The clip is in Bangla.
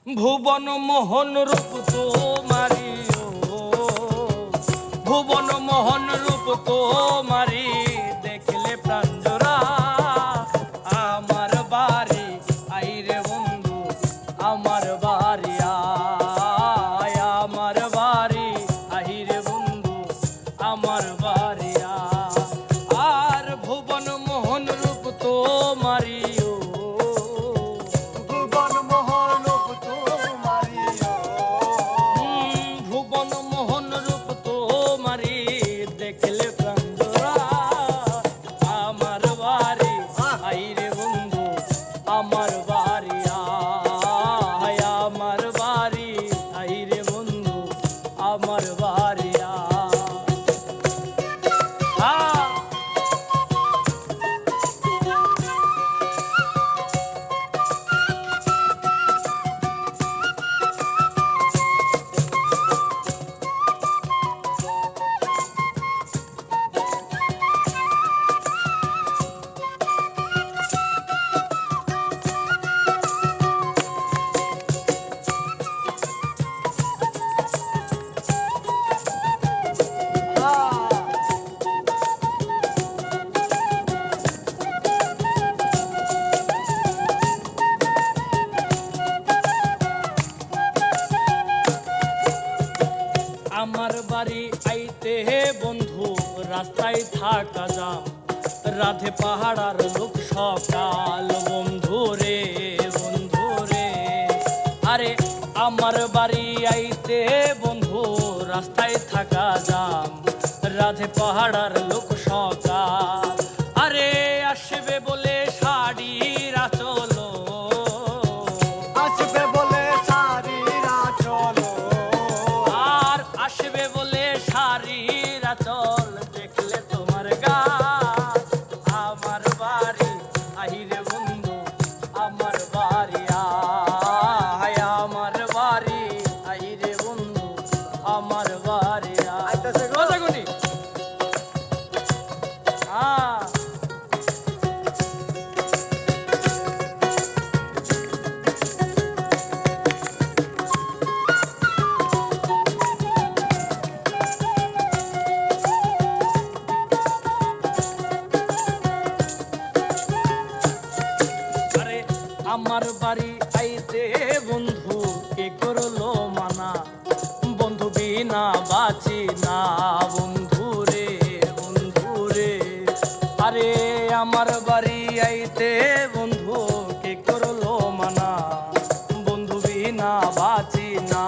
ভুবন মোহন রূপ তোমারি ভুবন মোহন রূপ তোমারি দেখলে প্রাঞ্জরা আমার বাড়ি আইরে বন্ধু আমার বাড়ি আয় আমার বাড়ি আইরে বন্ধু আমার বাড়ি আর ভুবন মোহন রূপ তোমারি আমার বাড়ি আয় আমার বাড়ি আইরে বন্ধু আমার বাড়ি আমার বাড়ি আইতে হে বন্ধু রাস্তায় থাকা যাম রাধে পাহাড়ার লোক সকাল বন্ধু রে আরে আমার বাড়ি আইতে বন্ধু রাস্তায় থাকা যাম রাধে পাহাড়ার লোক সকাল আরে আসবে বলে শাড়ির আঁচল আসবে বলে শাড়ির আঁচল আর আসবে বলে শাড়ির আঁচল দেখলে তোমার গাছ আমার বাড়ি আহিরে বন্ধু আমার বাড়ি আয় আমার বাড়ি আহিরে বন্ধু আমার বাড়ি কথাগুনি আমার বাড়ি আইতে বন্ধু কে করলো মানা বন্ধু বিনা বাঁচি না বন্ধু রে আরে আমার বাড়ি আইতে বন্ধু কে করলো মানা বন্ধু বিনা বাঁচি না